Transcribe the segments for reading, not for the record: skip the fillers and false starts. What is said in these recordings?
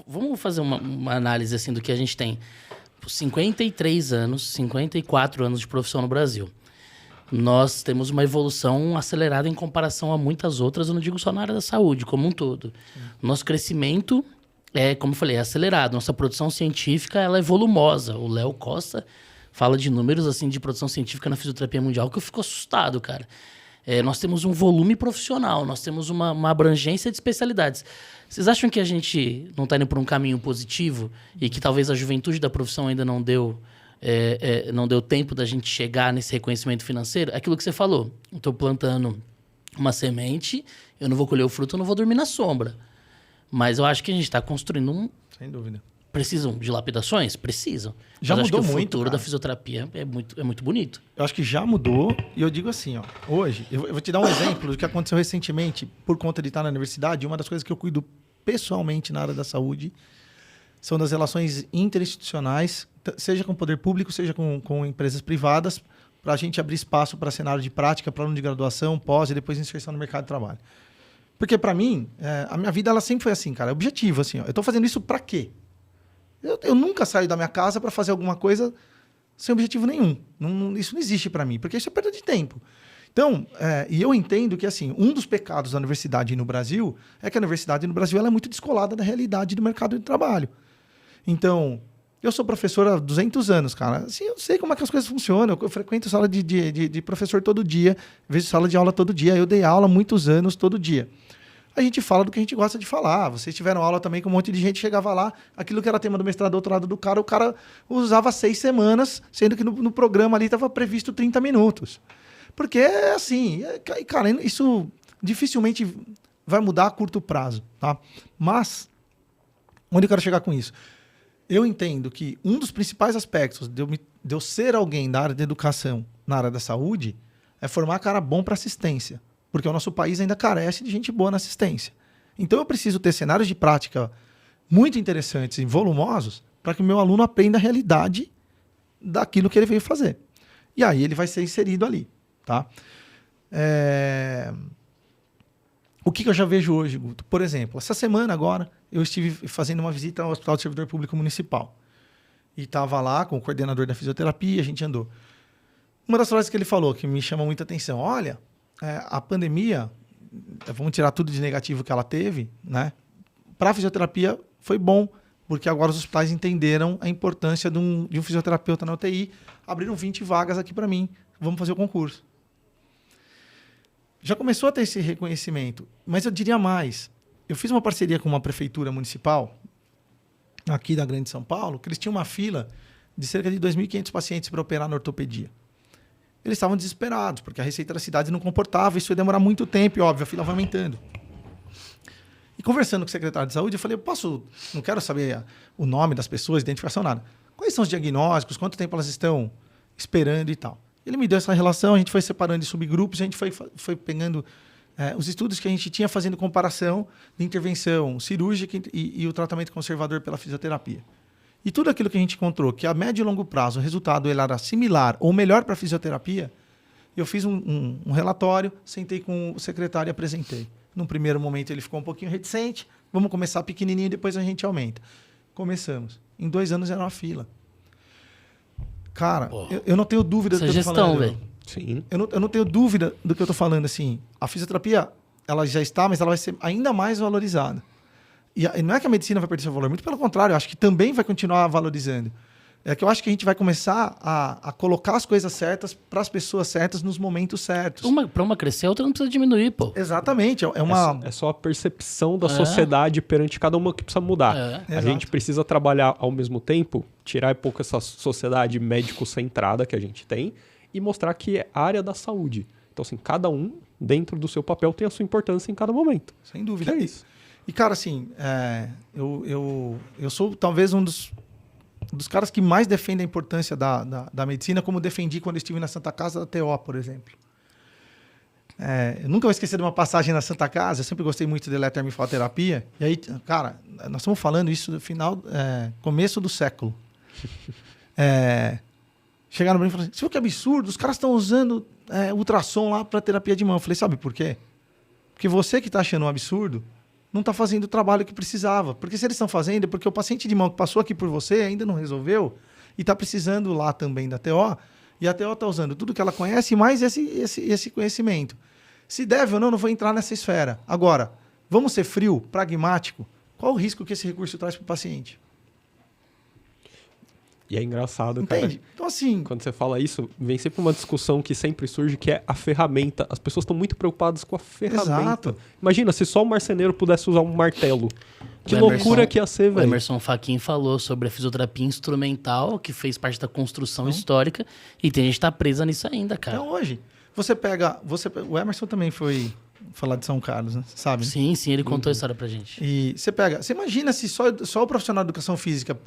Vamos fazer uma análise assim do que a gente tem. 53 anos, 54 anos de profissão no Brasil. Nós temos uma evolução acelerada em comparação a muitas outras, eu não digo só na área da saúde, como um todo. Nosso crescimento como eu falei, é acelerado. Nossa produção científica, ela é volumosa. O Léo Costa fala de números assim de produção científica na fisioterapia mundial que eu fico assustado, cara. Nós temos um volume profissional, nós temos uma abrangência de especialidades. Vocês acham que a gente não está indo por um caminho positivo e que talvez a juventude da profissão ainda não deu tempo da gente chegar nesse reconhecimento financeiro? Aquilo que você falou, eu estou plantando uma semente, eu não vou colher o fruto, eu não vou dormir na sombra. Mas eu acho que a gente está construindo Sem dúvida. Precisam de lapidações? Precisam. Já mas mudou acho que muito, o futuro cara. da fisioterapia é muito bonito. Eu acho que já mudou. E eu digo assim, ó. Hoje, eu vou te dar um exemplo do que aconteceu recentemente por conta de estar na universidade. Uma das coisas que eu cuido pessoalmente na área da saúde são das relações interinstitucionais, seja com o poder público, seja com empresas privadas, para a gente abrir espaço para cenário de prática, para aluno de graduação, pós e depois inserção no mercado de trabalho. Porque, para mim, a minha vida ela sempre foi assim, cara. Objetivo, assim, ó. Eu estou fazendo isso para quê? Eu nunca saio da minha casa para fazer alguma coisa sem objetivo nenhum. Isso não existe para mim, porque isso é perda de tempo. Então, e eu entendo que, assim, um dos pecados da universidade no Brasil é que a universidade no Brasil ela é muito descolada da realidade do mercado de trabalho. Então, eu sou professor há 200 anos, cara. Assim, eu sei como é que as coisas funcionam. Eu frequento sala de professor todo dia, vejo sala de aula todo dia. Eu dei aula há muitos anos todo dia. A gente fala do que a gente gosta de falar. Vocês tiveram aula também com um monte de gente, chegava lá, aquilo que era tema do mestrado, doutorado do cara, o cara usava 6 semanas, sendo que no programa ali estava previsto 30 minutos. Porque é assim, cara, isso dificilmente vai mudar a curto prazo, tá? Mas, onde eu quero chegar com isso? Eu entendo que um dos principais aspectos de eu ser alguém da área da educação, na área da saúde, é formar cara bom para assistência. Porque o nosso país ainda carece de gente boa na assistência. Então eu preciso ter cenários de prática muito interessantes e volumosos para que o meu aluno aprenda a realidade daquilo que ele veio fazer. E aí ele vai ser inserido ali. Tá? O que eu já vejo hoje, Guto? Por exemplo, essa semana agora eu estive fazendo uma visita ao Hospital do Servidor Público Municipal. E estava lá com o coordenador da fisioterapia, a gente andou. Uma das frases que ele falou que me chama muita atenção, olha, a pandemia, vamos tirar tudo de negativo que ela teve, né? Para a fisioterapia foi bom, porque agora os hospitais entenderam a importância de um fisioterapeuta na UTI, abriram 20 vagas aqui para mim, vamos fazer o concurso. Já começou a ter esse reconhecimento, mas eu diria mais. Eu fiz uma parceria com uma prefeitura municipal, aqui da Grande São Paulo, que eles tinham uma fila de cerca de 2.500 pacientes para operar na ortopedia. Eles estavam desesperados, porque a receita da cidade não comportava, isso ia demorar muito tempo, e óbvio, a fila vai aumentando. E conversando com o secretário de saúde, eu falei, não quero saber o nome das pessoas, identificação, nada. Quais são os diagnósticos, quanto tempo elas estão esperando e tal. Ele me deu essa relação, a gente foi separando em subgrupos, a gente foi pegando os estudos que a gente tinha, fazendo comparação de intervenção cirúrgica e o tratamento conservador pela fisioterapia. E tudo aquilo que a gente encontrou, que a médio e longo prazo o resultado ele era similar ou melhor para a fisioterapia, eu fiz um relatório, sentei com o secretário e apresentei. Num primeiro momento ele ficou um pouquinho reticente, vamos começar pequenininho e depois a gente aumenta. Começamos. Em 2 anos era uma fila. Cara, eu não tenho dúvida do que eu estou falando. Velho. Sim. Eu não tenho dúvida do que eu estou falando. Assim, a fisioterapia ela já está, mas ela vai ser ainda mais valorizada. E não é que a medicina vai perder seu valor, muito pelo contrário, eu acho que também vai continuar valorizando. É que eu acho que a gente vai começar a colocar as coisas certas para as pessoas certas nos momentos certos. Para uma crescer, a outra não precisa diminuir, pô. Exatamente. É só a percepção da sociedade perante cada uma que precisa mudar. A gente precisa trabalhar ao mesmo tempo, tirar um pouco essa sociedade médico-centrada que a gente tem e mostrar que é área da saúde. Então, assim, cada um, dentro do seu papel, tem a sua importância em cada momento. Sem dúvida. É isso. E, cara, assim, eu sou talvez um dos caras que mais defende a importância da medicina, como defendi quando estive na Santa Casa da TO, por exemplo. Eu nunca vou esquecer de uma passagem na Santa Casa, eu sempre gostei muito de eletromiofaloterapia. E aí, cara, nós estamos falando isso no começo do século. Chegaram para mim e falaram assim, que absurdo, os caras estão usando ultrassom lá para terapia de mão. Eu falei, sabe por quê? Porque você que está achando um absurdo, não está fazendo o trabalho que precisava. Porque se eles estão fazendo, é porque o paciente de mão que passou aqui por você ainda não resolveu e está precisando lá também da TO, e a TO está usando tudo que ela conhece e mais esse conhecimento. Se deve ou não, não vou entrar nessa esfera. Agora, vamos ser frio, pragmático. Qual o risco que esse recurso traz para o paciente? E é engraçado, Entende? cara. Então, assim... Quando você fala isso, vem sempre uma discussão que sempre surge, que é a ferramenta. As pessoas estão muito preocupadas com a ferramenta. Exato. Imagina, se só o marceneiro pudesse usar um martelo. Que loucura que ia ser, O velho. Emerson Fachin falou sobre a fisioterapia instrumental, que fez parte da construção histórica, e tem gente que tá presa nisso ainda, cara. Então, hoje, você pega... O Emerson também foi falar de São Carlos, né? Sabe? Sim, ele contou a história pra gente. E você imagina se só o profissional de educação física,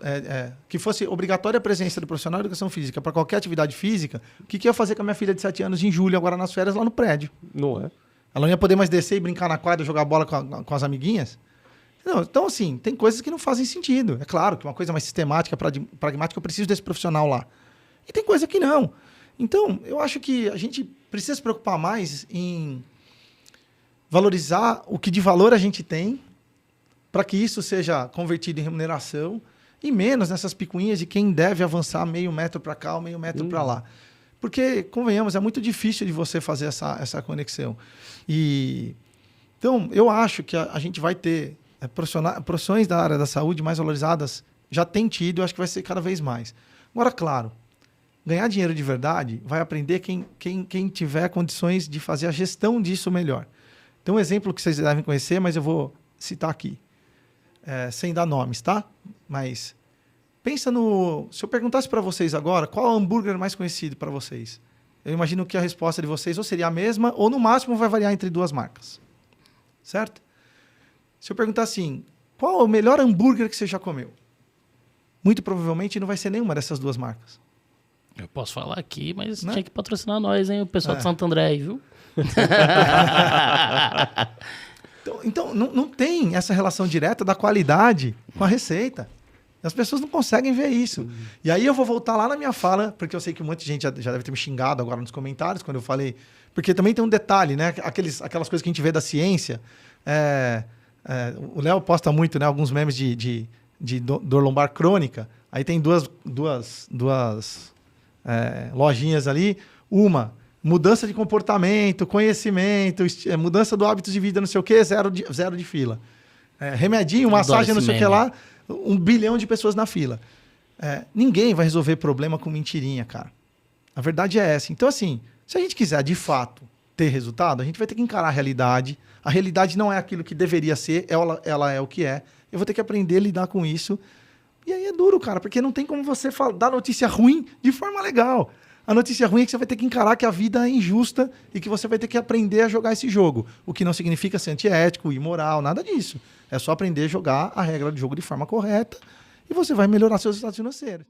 que fosse obrigatória a presença do profissional de educação física para qualquer atividade física, o que ia fazer com a minha filha de 7 anos em julho, agora nas férias, lá no prédio? Não é? Ela não ia poder mais descer e brincar na quadra, jogar bola com as amiguinhas? Não, então, assim, tem coisas que não fazem sentido. É claro que uma coisa mais sistemática, pragmática, eu preciso desse profissional lá. E tem coisa que não. Então, eu acho que a gente precisa se preocupar mais em valorizar o que de valor a gente tem para que isso seja convertido em remuneração e menos nessas picuinhas de quem deve avançar meio metro para cá ou meio metro para lá. Porque, convenhamos, é muito difícil de você fazer essa conexão. Então, eu acho que a gente vai ter profissões da área da saúde mais valorizadas, já tem tido, eu acho que vai ser cada vez mais. Agora, claro, ganhar dinheiro de verdade vai aprender quem tiver condições de fazer a gestão disso melhor. Tem um exemplo que vocês devem conhecer, mas eu vou citar aqui, sem dar nomes, tá? Mas pensa no... Se eu perguntasse para vocês agora, qual é o hambúrguer mais conhecido para vocês? Eu imagino que a resposta de vocês ou seria a mesma, ou no máximo vai variar entre duas marcas. Certo? Se eu perguntar assim, qual é o melhor hambúrguer que você já comeu? Muito provavelmente não vai ser nenhuma dessas duas marcas. Eu posso falar aqui, mas Né? tinha que patrocinar nós, hein? O pessoal de Santo André aí, viu? Então não tem essa relação direta da qualidade com a receita. As pessoas não conseguem ver isso. E aí eu vou voltar lá na minha fala, porque eu sei que um monte de gente já deve ter me xingado agora nos comentários, quando eu falei... Porque também tem um detalhe, né? Aquelas coisas que a gente vê da ciência. O Léo posta muito, né? Alguns memes de dor lombar crônica. Aí tem duas lojinhas ali. Uma, mudança de comportamento, conhecimento, mudança do hábito de vida, não sei o quê, zero de fila. Remedinho, massagem, não sei o que lá, 1 bilhão de pessoas na fila. Ninguém vai resolver problema com mentirinha, cara. A verdade é essa. Então, assim, se a gente quiser, de fato, ter resultado, a gente vai ter que encarar a realidade. A realidade não é aquilo que deveria ser, ela é o que é. Eu vou ter que aprender a lidar com isso. E aí é duro, cara, porque não tem como você dar notícia ruim de forma legal. A notícia ruim é que você vai ter que encarar que a vida é injusta e que você vai ter que aprender a jogar esse jogo. O que não significa ser antiético, imoral, nada disso. É só aprender a jogar a regra do jogo de forma correta e você vai melhorar seus resultados financeiros.